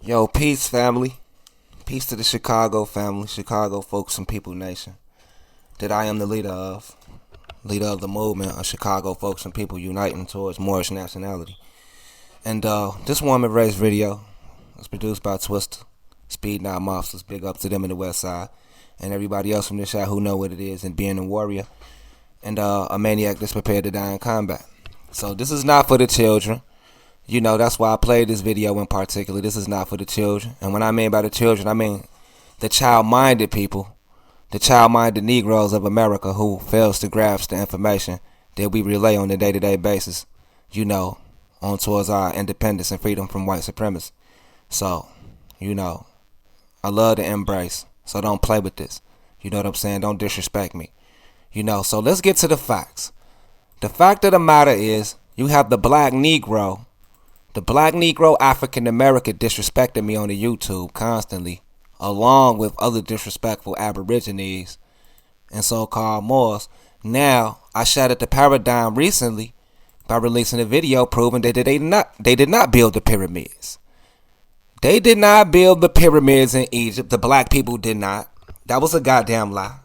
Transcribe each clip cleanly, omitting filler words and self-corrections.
Yo, peace, family. Peace to the Chicago family, Chicago folks and people nation. That I am the leader of the movement of Chicago folks and people uniting towards Moorish nationality. And this woman raised video was produced by Twister, Speed Now Monsters. Big up to them in the West Side, and everybody else from this side who know what it is and being a warrior and a maniac that's prepared to die in combat. So this is not for the children. You know, that's why I played this video in particular. This is not for the children. And when I mean by the children, I mean the child-minded people, the child-minded Negroes of America who fails to grasp the information that we relay on a day-to-day basis, you know, on towards our independence and freedom from white supremacy. So, you know, I love to embrace, so don't play with this. You know what I'm saying? Don't disrespect me. You know, so let's get to the facts. The fact of the matter is, you have the black Negro African American disrespecting me on the YouTube constantly, along with other disrespectful Aborigines and so-called Moors. Now, I shattered the paradigm recently by releasing a video proving that they did not build the pyramids. They did not build the pyramids in Egypt. The black people did not. That was a goddamn lie.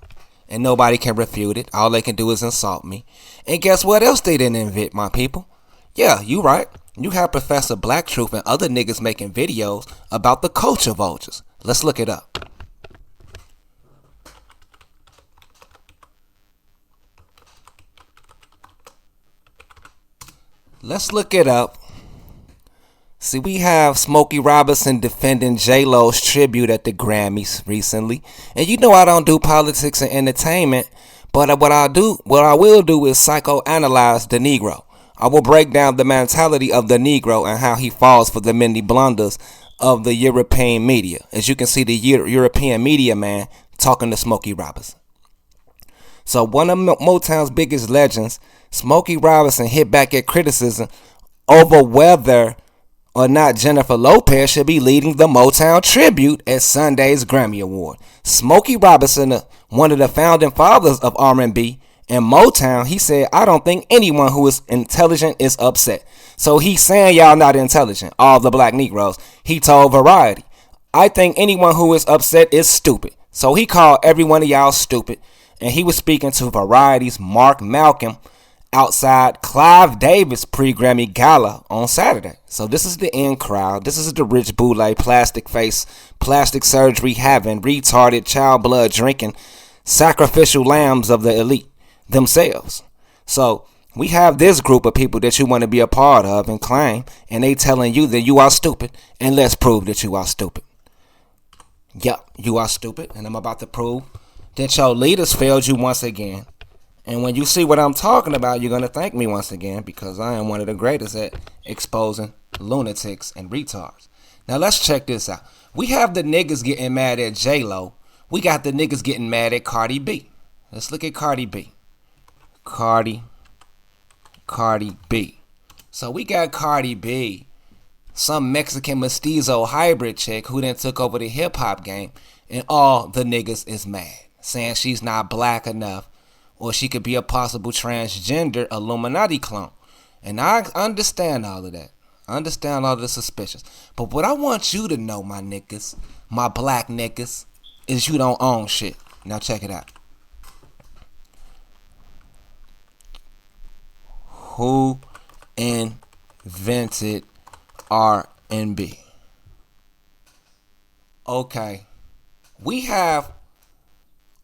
And nobody can refute it. All they can do is insult me. And guess what else they didn't invent, my people? Yeah, you right. You have Professor Black Truth and other niggas making videos about the culture vultures. Let's look it up. Let's look it up. See, we have Smokey Robinson defending J-Lo's tribute at the Grammys recently. And you know I don't do politics and entertainment, but what I will do is psychoanalyze the Negro. I will break down the mentality of the Negro and how he falls for the many blunders of the European media. As you can see, the European media man talking to Smokey Robinson. So one of Motown's biggest legends, Smokey Robinson, hit back at criticism over whether or not Jennifer Lopez should be leading the Motown tribute at Sunday's Grammy Award. Smokey Robinson, one of the founding fathers of R&B and Motown, he said, I don't think anyone who is intelligent is upset. So he's saying y'all not intelligent, all the black Negroes. He told Variety, I think anyone who is upset is stupid. So he called every one of y'all stupid. And he was speaking to Variety's Mark Malcolm outside Clive Davis pre-Grammy Gala on Saturday. So this is the in crowd. This is the rich boule, plastic face, plastic surgery having, retarded, child blood drinking, sacrificial lambs of the elite themselves. So we have this group of people that you want to be a part of and claim, and they telling you that you are stupid, and let's prove that you are stupid. Yep, you are stupid, and I'm about to prove that your leaders failed you once again. And when you see what I'm talking about, you're going to thank me once again, because I am one of the greatest at exposing lunatics and retards. Now let's check this out. We have the niggas getting mad at J-Lo. We got the niggas getting mad at Cardi B. Let's look at Cardi B. Cardi B. So we got Cardi B, some Mexican mestizo hybrid chick who then took over the hip-hop game, and all the niggas is mad, saying she's not black enough, or she could be a possible transgender Illuminati clone. And I understand all of that. I understand all of the suspicions. But what I want you to know, my niggas, my black niggas, is you don't own shit. Now check it out. Who invented R&B? Okay. We have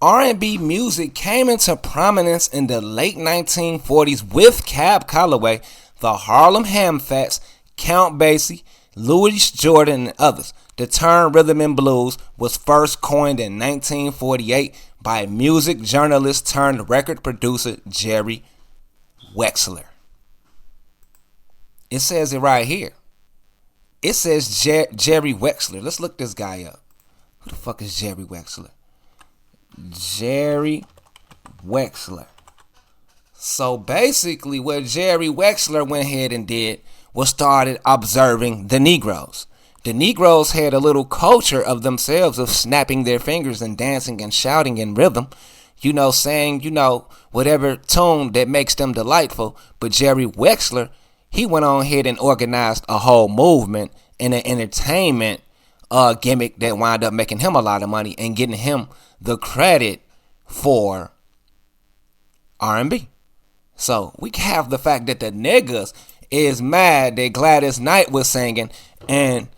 R&B music came into prominence in the late 1940s with Cab Calloway, the Harlem Hamfats, Count Basie, Louis Jordan, and others. The term rhythm and blues was first coined in 1948 by music journalist turned record producer Jerry Wexler. It says it right here. It says Jerry Wexler. Let's look this guy up. Who the fuck is Jerry Wexler? Jerry Wexler. So basically what Jerry Wexler went ahead and did was started observing the Negroes. The Negroes had a little culture of themselves of snapping their fingers and dancing and shouting in rhythm, you know, saying, you know, whatever tune that makes them delightful. But Jerry Wexler, he went on ahead and organized a whole movement and an entertainment gimmick that wound up making him a lot of money and getting him the credit for R&B. So we have the fact that the niggas is mad that Gladys Knight was singing and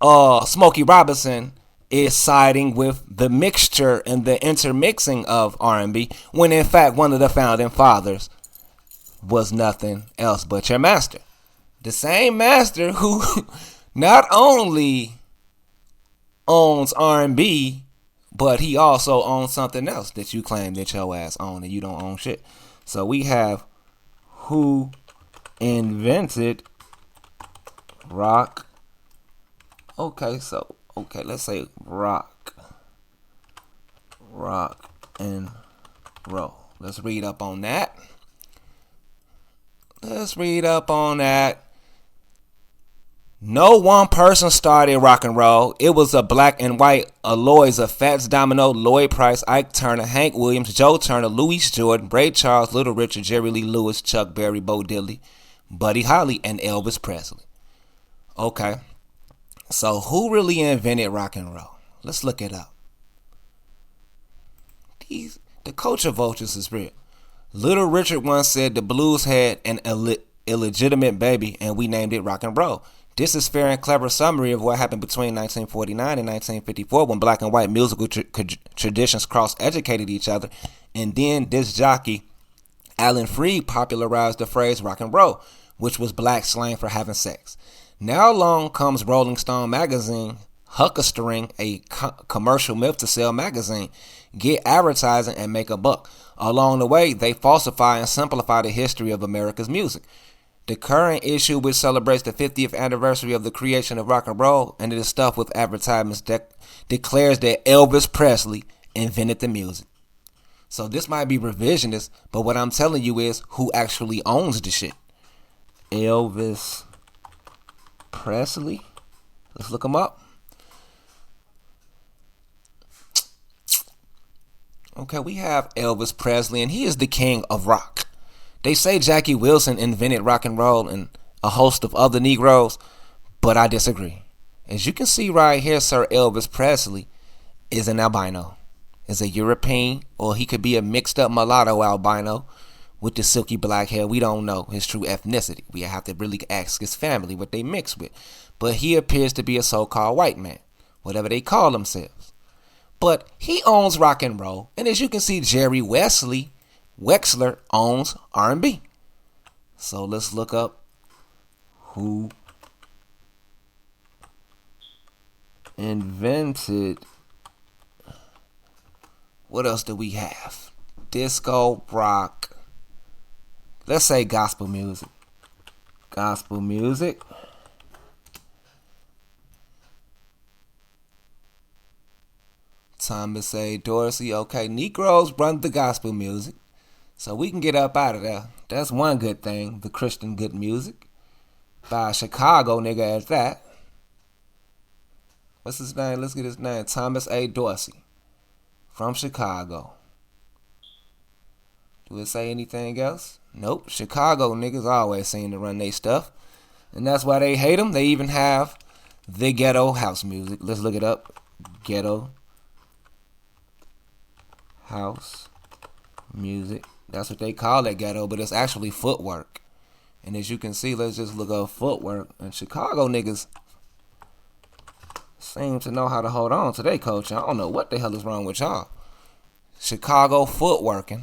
Smokey Robinson is siding with the mixture and the intermixing of R&B, when in fact one of the founding fathers was nothing else but your master. The same master who not only owns R&B, but he also owns something else that you claim that your ass own and you don't own shit. So we have who invented rock. Okay, let's say rock and roll. Let's read up on that. No one person started rock and roll. It was a black and white alloys of Fats Domino, Lloyd Price, Ike Turner, Hank Williams, Joe Turner, Louis Jordan, Ray Charles, Little Richard, Jerry Lee Lewis, Chuck Berry, Bo Diddley, Buddy Holly, and Elvis Presley. Okay. So who really invented rock and roll? Let's look it up. The culture vultures is real. Little Richard once said the blues had an illegitimate baby and we named it rock and roll. This is fair and clever summary of what happened between 1949 and 1954 when black and white musical traditions cross-educated each other, and then disc jockey Alan Freed popularized the phrase rock and roll, which was black slang for having sex. Now along comes Rolling Stone magazine, huckstering a commercial myth to sell magazine, get advertising, and make a buck. Along the way, they falsify and simplify the history of America's music. The current issue, which celebrates the 50th anniversary of the creation of rock and roll, and it is stuffed with advertisements, declares that Elvis Presley invented the music. So this might be revisionist, but what I'm telling you is who actually owns the shit. Elvis Presley. Let's look him up. Okay, we have Elvis Presley, and he is the king of rock. They say Jackie Wilson invented rock and roll and a host of other Negroes, but I disagree. As you can see right here, Sir Elvis Presley is an albino. Is a European, or he could be a mixed up mulatto albino with the silky black hair. We don't know his true ethnicity. We have to really ask his family what they mix with. But he appears to be a so-called white man, whatever they call themselves. But he owns rock and roll, and as you can see, Jerry Wexler owns R&B. So let's look up who invented. What else do we have? Disco, rock. Let's say gospel music. Gospel music. Thomas A. Dorsey. Okay, Negroes run the gospel music. So we can get up out of there. That's one good thing. The Christian good music. By a Chicago nigga at that. What's his name? Let's get his name. Thomas A. Dorsey. From Chicago. Do it say anything else? Nope. Chicago niggas always seem to run their stuff. And that's why they hate them. They even have the ghetto house music. Let's look it up. Ghetto house music. That's what they call it, ghetto, but it's actually footwork. And as you can see, let's just look up footwork. And Chicago niggas seem to know how to hold on to their culture. I don't know what the hell is wrong with y'all. Chicago footworking.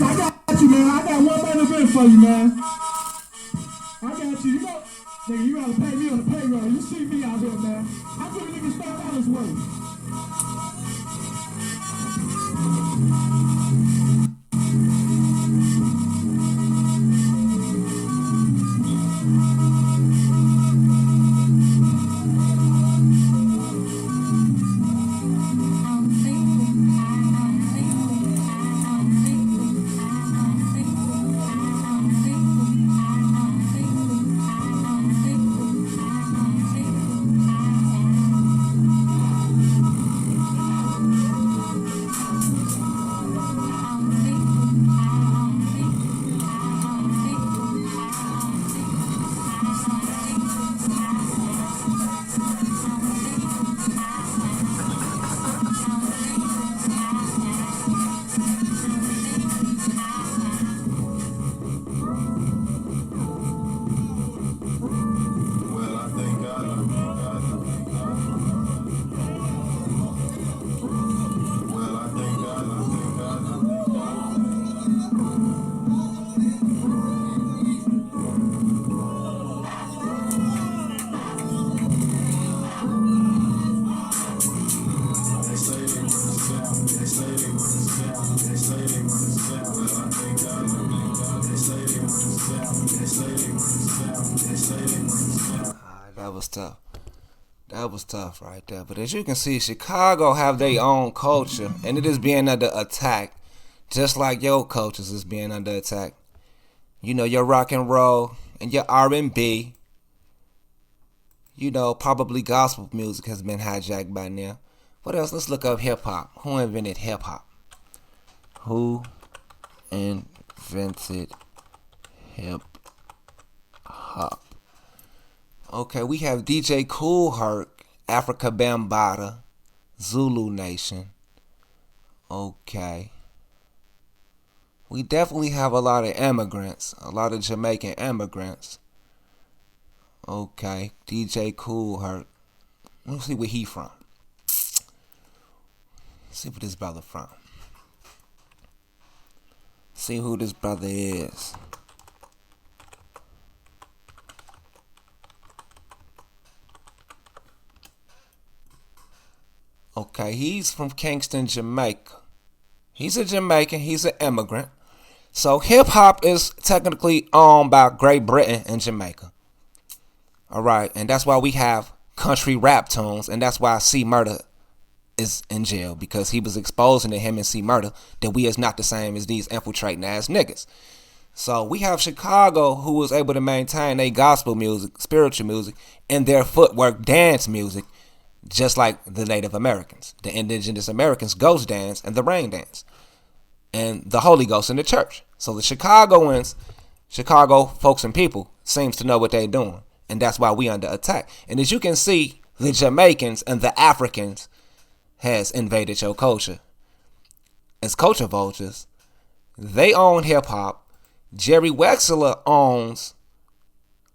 I got you, man. I got one man event for you, man. I got you. You know, nigga, you gotta pay me on the payroll. You see me out here, man. How can niggas start out this way? That was tough. That was tough right there. But as you can see, Chicago have their own culture, and it is being under attack, just like your cultures is being under attack. You know, your rock and roll and your R&B, you know, probably gospel music has been hijacked by now. What else? Let's look up hip-hop. Who invented hip-hop? Who invented hip-hop? Okay, we have DJ Kool Herc, Africa Bambaataa, Zulu Nation. Okay. We definitely have a lot of immigrants, a lot of Jamaican immigrants. Okay, DJ Kool Herc. Let's see where he from. See where this brother from. See who this brother is. Okay, he's from Kingston, Jamaica. He's a Jamaican. He's an immigrant. So hip-hop is technically owned by Great Britain and Jamaica. All right, and that's why we have country rap tunes, and that's why C Murder is in jail, because he was exposing to him and C Murder that we is not the same as these infiltrating ass niggas. So we have Chicago, who was able to maintain their gospel music, spiritual music, and their footwork dance music, just like the Native Americans. The indigenous Americans ghost dance and the rain dance, and the Holy Ghost in the church. So the Chicagoans, Chicago folks and people, seems to know what they're doing, and that's why we under attack. And as you can see, the Jamaicans and the Africans has invaded your culture. As culture vultures, they own hip-hop. Jerry Wexler owns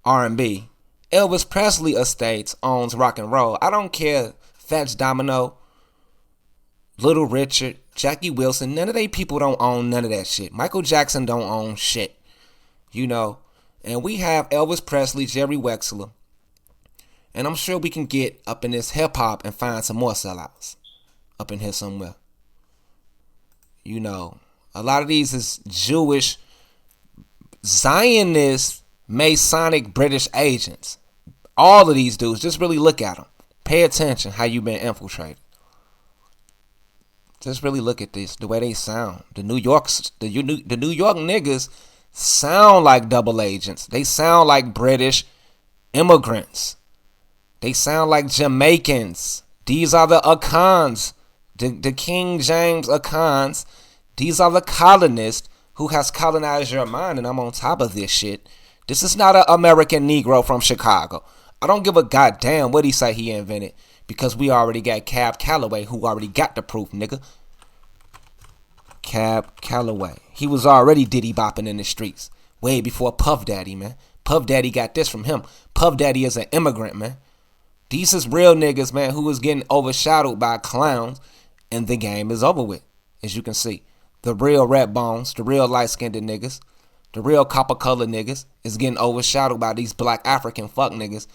R&B. Elvis Presley Estates owns rock and roll. I don't care. Fats Domino, Little Richard, Jackie Wilson, none of they people don't own none of that shit. Michael Jackson don't own shit. You know. And we have Elvis Presley, Jerry Wexler. And I'm sure we can get up in this hip-hop and find some more sellouts up in here somewhere. You know. A lot of these is Jewish, Zionist, Masonic British agents. All of these dudes, just really look at them. Pay attention how you been infiltrated. Just really look at this, the way they sound. The New York niggas sound like double agents. They sound like British immigrants. They sound like Jamaicans. These are the Akans, the King James Akans. These are the colonists who has colonized your mind, and I'm on top of this shit. This is not an American Negro from Chicago. I don't give a goddamn what he say he invented, because we already got Cab Calloway, who already got the proof, nigga. Cab Calloway. He was already diddy bopping in the streets way before Puff Daddy, man. Puff Daddy got this from him. Puff Daddy is an immigrant, man. These is real niggas, man, who was getting overshadowed by clowns, and the game is over with, as you can see. The real red bones, the real light-skinned niggas, the real copper-colored niggas is getting overshadowed by these black African fuck niggas.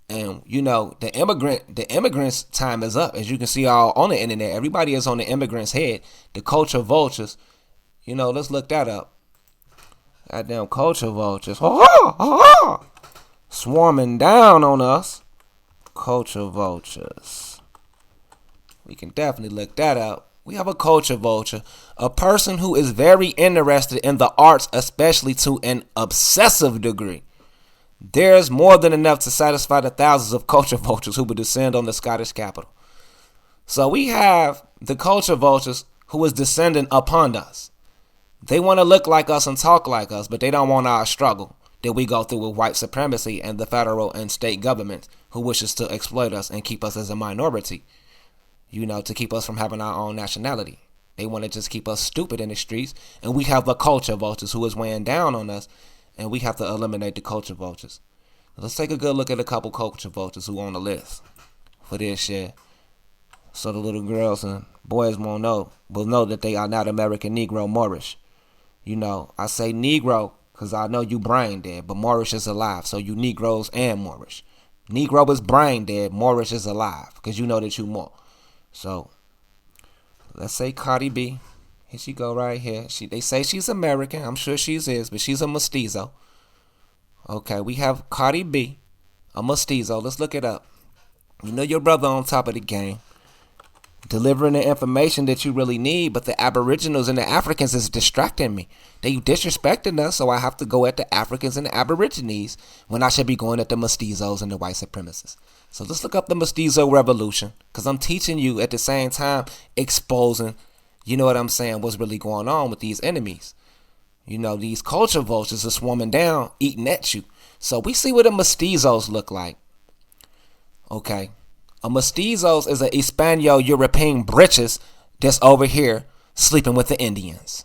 And, you know, the immigrants' time is up. As you can see all on the internet, everybody is on the immigrants' head. The culture vultures. You know, let's look that up. Goddamn culture vultures. Ha ha! Swarming down on us. Culture vultures. We can definitely look that up. We have a culture vulture, a person who is very interested in the arts, especially to an obsessive degree. There's more than enough to satisfy the thousands of culture vultures who would descend on the Scottish capital. So we have the culture vultures who is descending upon us. They want to look like us and talk like us, but they don't want our struggle that we go through with white supremacy and the federal and state governments who wishes to exploit us and keep us as a minority. You know, to keep us from having our own nationality. They want to just keep us stupid in the streets. And we have the culture vultures who is weighing down on us. And we have to eliminate the culture vultures. Let's take a good look at a couple culture vultures who on the list for this shit. So the little girls and boys will know that they are not American Negro Moorish. You know, I say Negro because I know you brain dead. But Moorish is alive. So you Negroes and Moorish. Negro is brain dead. Moorish is alive. Because you know that you more. So, let's say Cardi B. Here she go right here. They say she's American. I'm sure she is, but she's a mestizo. Okay, we have Cardi B. A mestizo. Let's look it up. You know your brother on top of the game, delivering the information that you really need, but the Aboriginals and the Africans is distracting me. They disrespecting us, so I have to go at the Africans and the Aborigines when I should be going at the mestizos and the white supremacists. So let's look up the mestizo revolution, because I'm teaching you at the same time exposing, you know what I'm saying, what's really going on with these enemies. You know, these culture vultures are swarming down, eating at you. So we see what the mestizos look like. Okay. A mestizos is a Hispano-European britches that's over here sleeping with the Indians.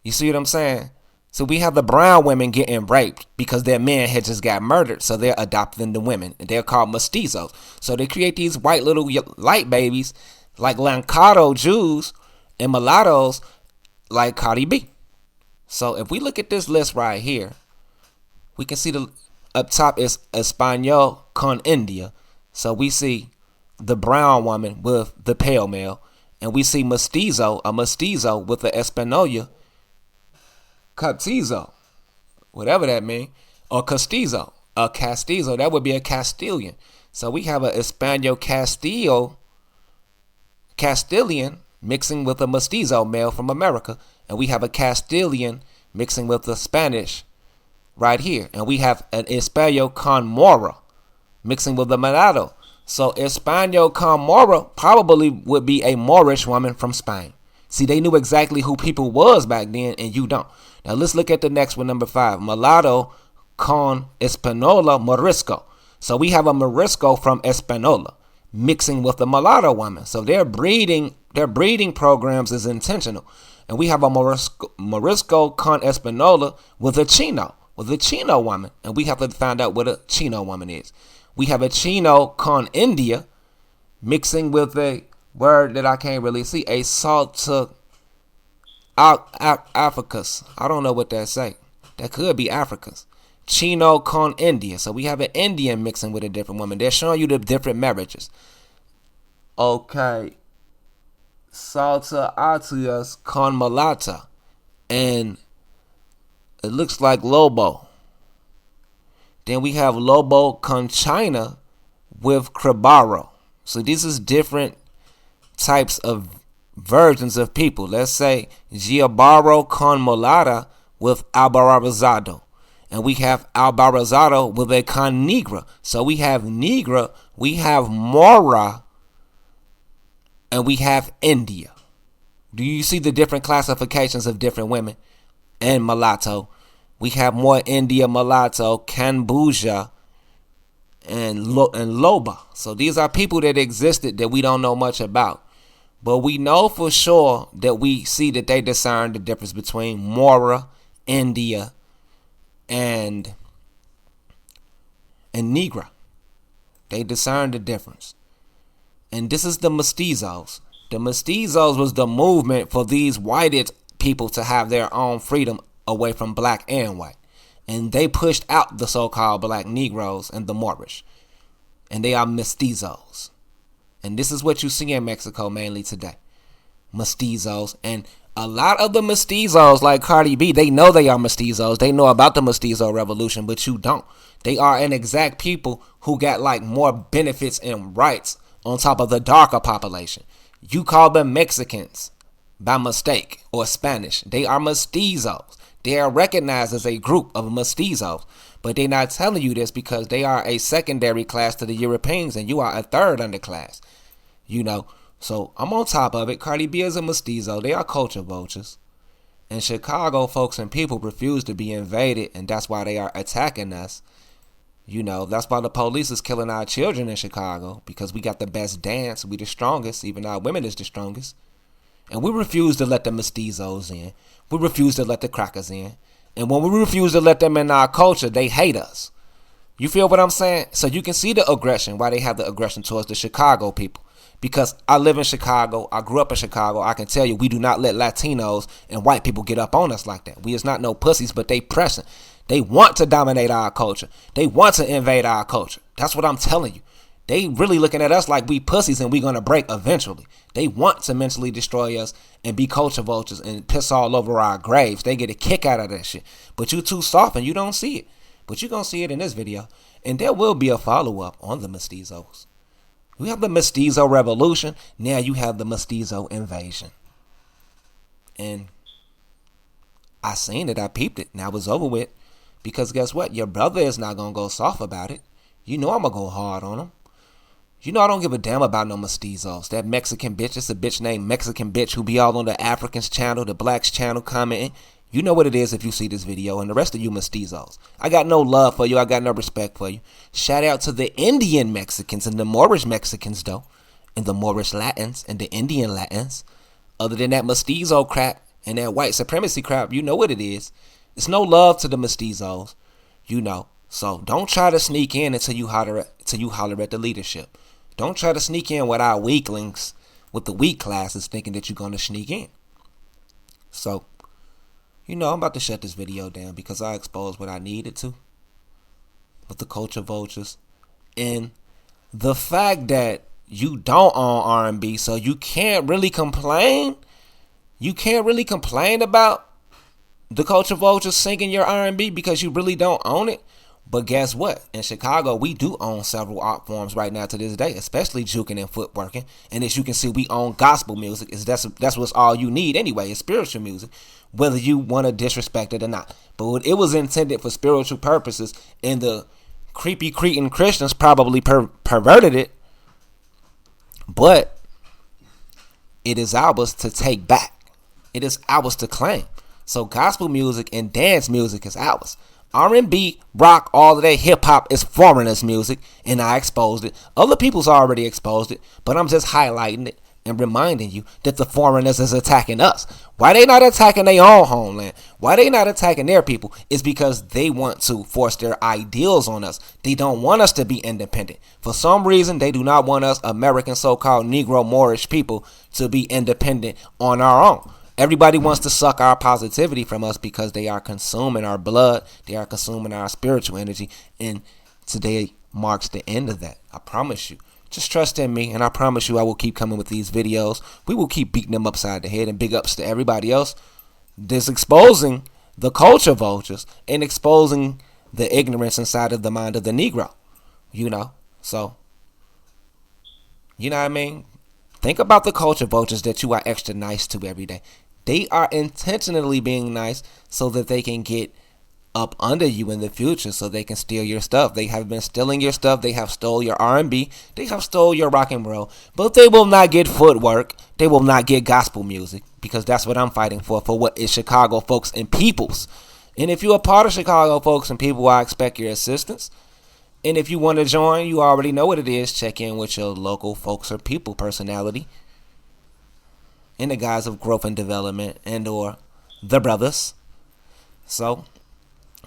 You see what I'm saying? So we have the brown women getting raped because their men had just got murdered. So they're adopting the women. And they're called mestizos. So they create these white little light babies like Lancado Jews and mulattoes like Cardi B. So if we look at this list right here, we can see the up top is Espanol con India. So we see the brown woman with the pale male. And we see mestizo, a mestizo with the Espanola Castizo, whatever that means, or Castizo, a Castizo, that would be a Castilian. So we have a Espanol Castilian mixing with a mestizo male from America, and we have a Castilian mixing with the Spanish right here, and we have an Espanol con Mora mixing with the mulatto. So Espanol con Mora probably would be a Moorish woman from Spain. See, they knew exactly who people was back then, and you don't. Now let's look at the next one, number 5. Mulatto con Espanola Morisco. So we have a Morisco from Espanola mixing with the mulatto woman. So their breeding programs is intentional. And we have a Morisco con Espanola with a Chino woman. And we have to find out what a Chino woman is. We have a Chino con India mixing with a word that I can't really see, a Salta Africas. I don't know what that say. That could be Africas. Chino con India. So we have an Indian mixing with a different woman. They're showing you the different marriages. Okay. Salta Atias con Malata. And it looks like Lobo. Then we have Lobo con China with Cribaro. So this is different types of versions of people. Let's say Giabaro con Molada with Albarazado. And we have Albarazado with a con Negra. So we have Negra, we have Mora, and we have India. Do you see the different classifications of different women? And mulatto. We have more India, mulatto, Kambuja, and Loba. So these are people that existed that we don't know much about. But we know for sure that we see that they discern the difference between Mora, India, and Negra. They discern the difference. And this is the mestizos. The mestizos was the movement for these whited people to have their own freedom away from black and white. And they pushed out the so-called black Negroes and the Moorish. And they are mestizos. And this is what you see in Mexico mainly today. Mestizos. And a lot of the mestizos like Cardi B, they know they are mestizos. They know about the mestizo revolution, but you don't. They are an exact people who got like more benefits and rights on top of the darker population. You call them Mexicans by mistake or Spanish. They are mestizos. They are recognized as a group of mestizos. But they're not telling you this because they are a secondary class to the Europeans and you are a third underclass. You know, so I'm on top of it. Cardi B is a mestizo. They are culture vultures. In Chicago, folks and people refuse to be invaded, and that's why they are attacking us. You know, that's why the police is killing our children in Chicago, because we got the best dance. We the strongest. Even our women is the strongest. And we refuse to let the mestizos in. We refuse to let the crackers in. And when we refuse to let them in our culture, they hate us. You feel what I'm saying? So you can see the aggression, why they have the aggression towards the Chicago people. Because I live in Chicago, I grew up in Chicago, I can tell you we do not let Latinos and white people get up on us like that. We is not no pussies, but they pressing. They want to dominate our culture. They want to invade our culture. That's what I'm telling you. They really looking at us like we pussies and we going to break eventually. They want to mentally destroy us and be culture vultures and piss all over our graves. They get a kick out of that shit. But you too soft and you don't see it. But you're going to see it in this video. And there will be a follow-up on the mestizos. We have the mestizo revolution. Now you have the mestizo invasion. And I seen it. I peeped it. Now it's over with. Because guess what? Your brother is not going to go soft about it. You know I'm going to go hard on him. You know I don't give a damn about no mestizos. That Mexican bitch, it's a bitch named Mexican Bitch who be all on the Africans channel, the blacks channel commenting. You know what it is if you see this video, and the rest of you mestizos. I got no love for you. I got no respect for you. Shout out to the Indian Mexicans and the Moorish Mexicans, though, and the Moorish Latins and the Indian Latins. Other than that mestizo crap and that white supremacy crap, you know what it is. It's no love to the mestizos, you know. So don't try to sneak in until you holler at the leadership. Don't try to sneak in with our weaklings, with the weak classes, thinking that you're going to sneak in. So, you know, I'm about to shut this video down because I exposed what I needed to with the culture vultures. And the fact that you don't own R&B, so you can't really complain. You can't really complain about the culture vultures singing your R&B because you really don't own it. But guess what? In Chicago, we do own several art forms right now to this day, especially juking and footworking. And as you can see, we own gospel music. That's what's all you need anyway, is spiritual music, whether you want to disrespect it or not. But it was intended for spiritual purposes, and the creepy Cretan Christians probably perverted it. But it is ours to take back. It is ours to claim. So gospel music and dance music is ours. R&B, rock, all of that hip-hop is foreigners' music, and I exposed it. Other people's already exposed it, but I'm just highlighting it and reminding you that the foreigners is attacking us. Why they not attacking their own homeland? Why they not attacking their people? Is because they want to force their ideals on us. They don't want us to be independent. For some reason, they do not want us American so-called Negroe Moorish people to be independent on our own. Everybody wants to suck our positivity from us because they are consuming our blood. They are consuming our spiritual energy. And today marks the end of that. I promise you. Just trust in me, and I promise you I will keep coming with these videos. We will keep beating them upside the head, and big ups to everybody else that's exposing the culture vultures and exposing the ignorance inside of the mind of the Negro. You know? So, you know what I mean? Think about the culture vultures that you are extra nice to every day. They are intentionally being nice so that they can get up under you in the future, so they can steal your stuff. They have been stealing your stuff. They have stole your R&B. They have stole your rock and roll. But they will not get footwork. They will not get gospel music, because that's what I'm fighting for what is Chicago folks and peoples. And if you're a part of Chicago folks and people, I expect your assistance. And if you want to join, you already know what it is. Check in with your local folks or people personality in the guise of growth and development and or the brothers. So,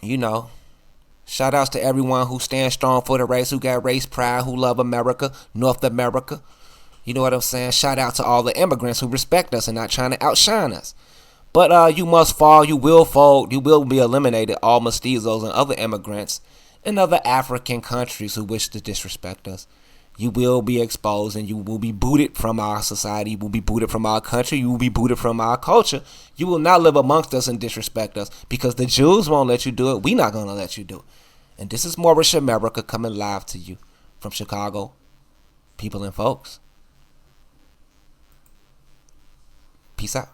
you know, shout outs to everyone who stands strong for the race, who got race pride, who love America, North America. You know what I'm saying? Shout out to all the immigrants who respect us and not trying to outshine us. But you must fall, you will fold, you will be eliminated, all mestizos and other immigrants in other African countries who wish to disrespect us. You will be exposed, and you will be booted from our society. You will be booted from our country. You will be booted from our culture. You will not live amongst us and disrespect us, because the Jews won't let you do it. We're not going to let you do it. And this is Moorish America coming live to you from Chicago, people and folks. Peace out.